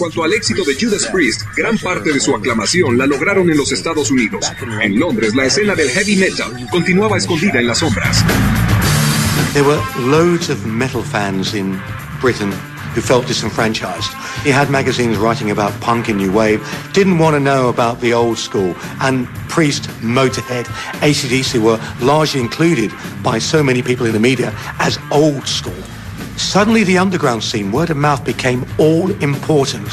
cuanto al éxito de Judas Priest, gran parte de su aclamación la lograron en los Estados Unidos. En Londres, la escena del heavy metal continuaba escondida en las sombras. There were loads of metal fans in Britain who felt disenfranchised. He had magazines writing about punk and new wave, didn't want to know about the old school, and Priest, Motorhead, AC/DC were largely included by so many people in the media as old school. Suddenly the underground scene, word of mouth, became all important.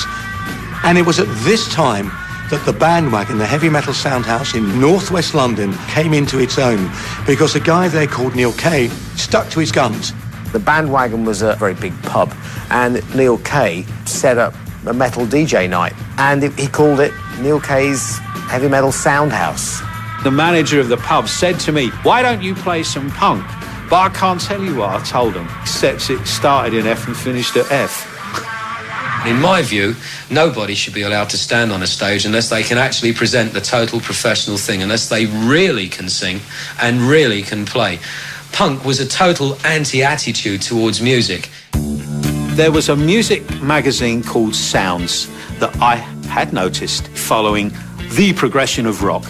And it was at this time that the bandwagon, the heavy metal sound house in northwest London, came into its own, because a guy there called Neil Kay stuck to his guns. The bandwagon was a very big pub, and Neil Kay set up a metal DJ night, and he called it Neil Kay's Heavy Metal Sound House. The manager of the pub said to me, "Why don't you play some punk?" But I can't tell you what I told him, except it started in F and finished at F. In my view, nobody should be allowed to stand on a stage unless they can actually present the total professional thing, unless they really can sing and really can play. Punk was a total anti-attitude towards music. There was a music magazine called Sounds that I had noticed following the progression of rock.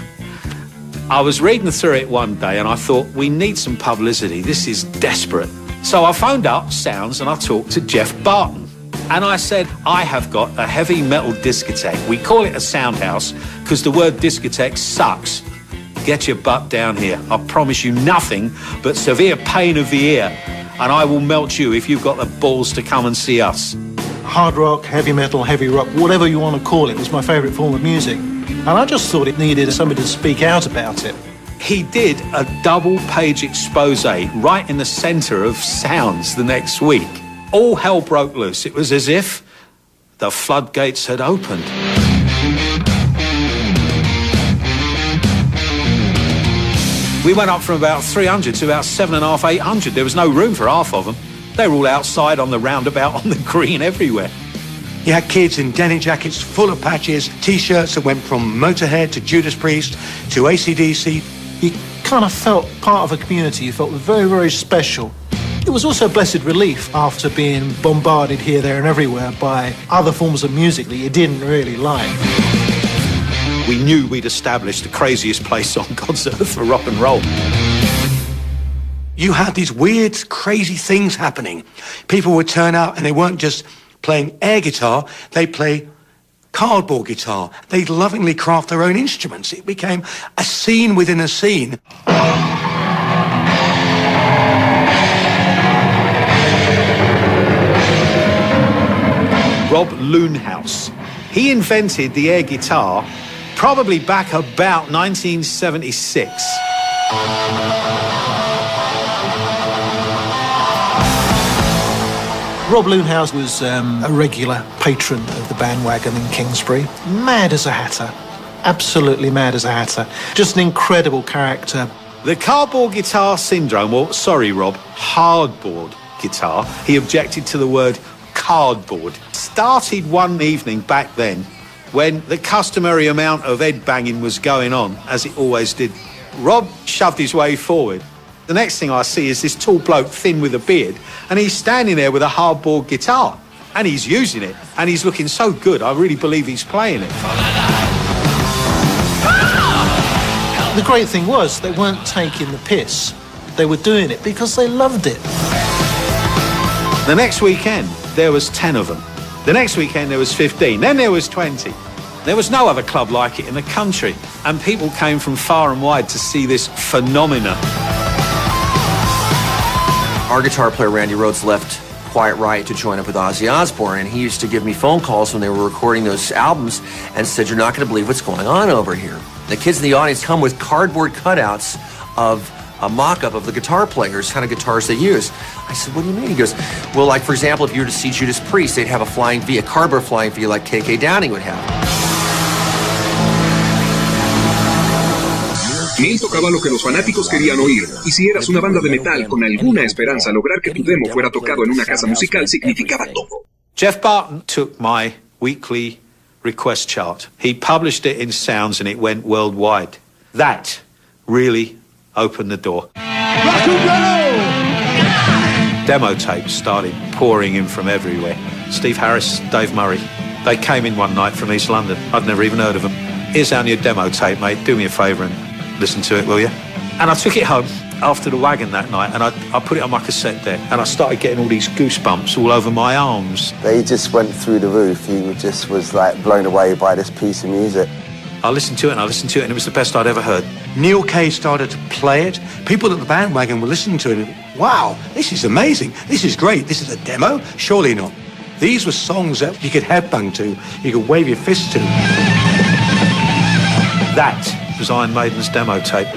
I was reading through it one day and I thought, we need some publicity. This is desperate. So I phoned up Sounds and I talked to Jeff Barton. And I said, I have got a heavy metal discotheque. We call it a sound house because the word discotheque sucks. Get your butt down here. I promise you nothing but severe pain of the ear. And I will melt you if you've got the balls to come and see us. Hard rock, heavy metal, heavy rock, whatever you want to call it, was my favourite form of music. And I just thought it needed somebody to speak out about it. He did a double-page expose right in the centre of Sounds the next week. All hell broke loose. It was as if the floodgates had opened. We went up from about 300 to about 750, 800. There was no room for half of them. They were all outside on the roundabout, on the green, everywhere. You had kids in denim jackets full of patches, T-shirts that went from Motorhead to Judas Priest to AC/DC. You kind of felt part of a community. You felt very, very special. It was also a blessed relief after being bombarded here, there and everywhere by other forms of music that you didn't really like. We knew we'd established the craziest place on God's earth for rock and roll. You had these weird, crazy things happening. People would turn out and they weren't just playing air guitar, they'd play cardboard guitar. They'd lovingly craft their own instruments. It became a scene within a scene. Rob Loonhouse. He invented the air guitar probably back about 1976. Rob Loonhouse was a regular patron of the bandwagon in Kingsbury. Mad as a hatter. Absolutely mad as a hatter. Just an incredible character. The cardboard guitar syndrome, or sorry, Rob, hardboard guitar, he objected to the word cardboard, started one evening back then when the customary amount of head banging was going on, as it always did. Rob shoved his way forward. The next thing I see is this tall bloke, thin with a beard, and he's standing there with a hardboard guitar, and he's using it, and he's looking so good, I really believe he's playing it. The great thing was they weren't taking the piss. They were doing it because they loved it. The next weekend, there was 10 of them. The next weekend, there was 15. Then there was 20. There was no other club like it in the country, and people came from far and wide to see this phenomenon. Our guitar player, Randy Rhoads, left Quiet Riot to join up with Ozzy Osbourne, and he used to give me phone calls when they were recording those albums and said, "You're not going to believe what's going on over here." The kids in the audience come with cardboard cutouts of a mock-up of the guitar players, kind of guitars they use. I said, "What do you mean?" He goes, "Well, like, for example, if you were to see Judas Priest, they'd have a flying V, a cardboard flying V like KK Downing would have." Neil tocaba lo que los fanáticos querían oír, y si eras una banda de metal con alguna esperanza, lograr que tu demo fuera tocado en una casa musical significaba todo. Jeff Barton took my weekly request chart. He published it in Sounds and it went worldwide. That really opened the door. Rock and roll! Demo tapes started pouring in from everywhere. Steve Harris, Dave Murray, They came in one night from East London. I'd never even heard of them. Here's our new demo tape, mate. Do me a favour and listen to it, will you? And I took it home after the wagon that night, and I put it on my cassette deck, and I started getting all these goosebumps all over my arms. They just went through the roof. He just was like blown away by this piece of music. I listened to it, and it was the best I'd ever heard. Neil Kay started to play it. People at the bandwagon were listening to it. And, wow, this is amazing. This is great. This is a demo? Surely not. These were songs that you could headbang to, you could wave your fist to. That was Iron Maiden's demo tape.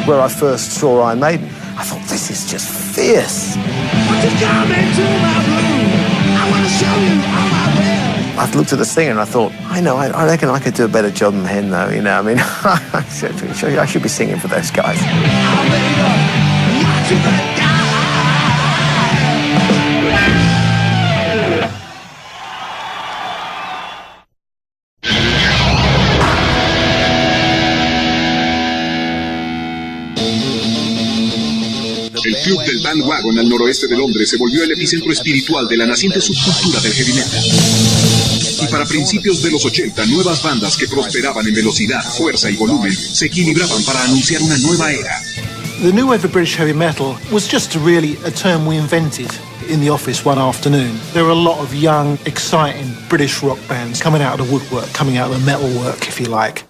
Where I first saw Iron Maiden, I thought, this is just fierce. I looked at the singer and I thought, I reckon I could do a better job than him, though, you know. I mean, I should be singing for those guys. El club del bandwagon al noroeste de Londres se volvió el epicentro espiritual de la naciente subcultura del heavy metal. Y para principios de los 80, nuevas bandas que prosperaban en velocidad, fuerza y volumen se equilibraban para anunciar una nueva era. The new wave of British heavy metal was just really a term we invented in the office one afternoon. There were a lot of young, exciting British rock bands coming out of the woodwork, coming out of the metal work, if you like.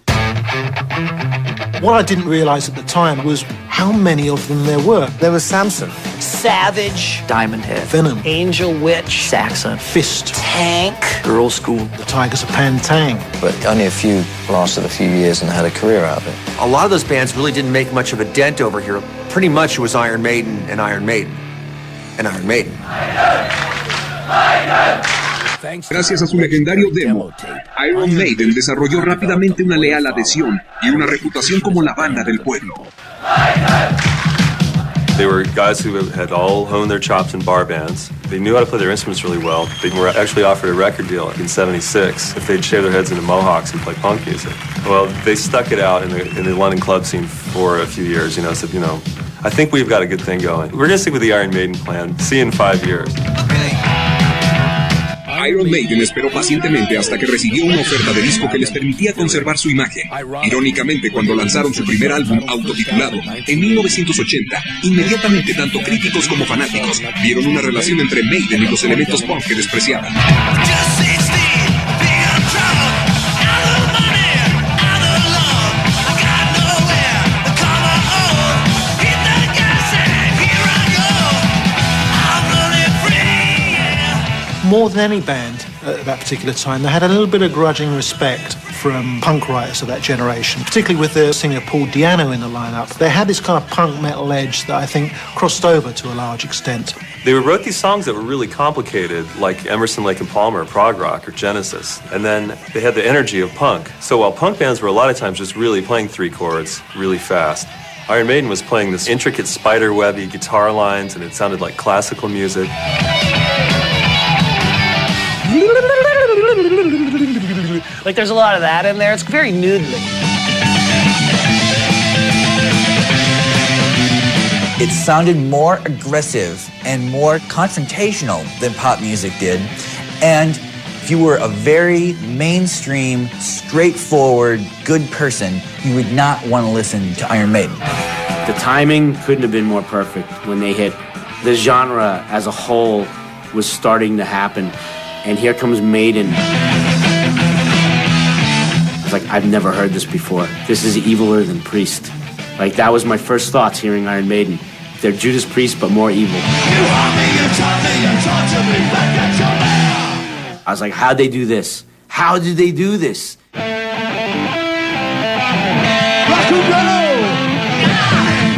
What I didn't realise at the time was how many of them there were. There was Samson, Savage, Diamond Head, Venom, Angel Witch, Saxon, Fist, Tank, Girl School, the Tigers of Pantang. But only a few lasted a few years and had a career out of it. A lot of those bands really didn't make much of a dent over here. Pretty much it was Iron Maiden and Iron Maiden and Iron Maiden. Gracias a su legendario demo, Iron Maiden desarrolló rápidamente una leal adhesión y una reputación como la banda del pueblo. They were guys who had all honed their chops in bar bands. They knew how to play their instruments really well. They were actually offered a record deal in '76 if they'd shave their heads into mohawks and play punk music. Well, they stuck it out in the London club scene for a few years, said, I think we've got a good thing going. We're going to stick with the Iron Maiden plan. See you in 5 years. Iron Maiden esperó pacientemente hasta que recibió una oferta de disco que les permitía conservar su imagen. Irónicamente, cuando lanzaron su primer álbum autotitulado, en 1980, inmediatamente tanto críticos como fanáticos vieron una relación entre Maiden y los elementos punk que despreciaban. More than any band at that particular time, they had a little bit of grudging respect from punk writers of that generation, particularly with the singer Paul Di'Anno in the lineup. They had this kind of punk metal edge that I think crossed over to a large extent. They wrote these songs that were really complicated, like Emerson, Lake and Palmer, prog rock, or Genesis. And then they had the energy of punk. So while punk bands were a lot of times just really playing 3 chords really fast, Iron Maiden was playing this intricate spider-webby guitar lines, and it sounded like classical music. Like there's a lot of that in there. It's very noodly. It sounded more aggressive and more confrontational than pop music did. And if you were a very mainstream, straightforward, good person, you would not want to listen to Iron Maiden. The timing couldn't have been more perfect when they hit. The genre as a whole was starting to happen. And here comes Maiden. It's like, I've never heard this before. This is eviler than Priest. Like, that was my first thoughts hearing Iron Maiden. They're Judas Priest, but more evil. I was like, how'd they do this? How did they do this?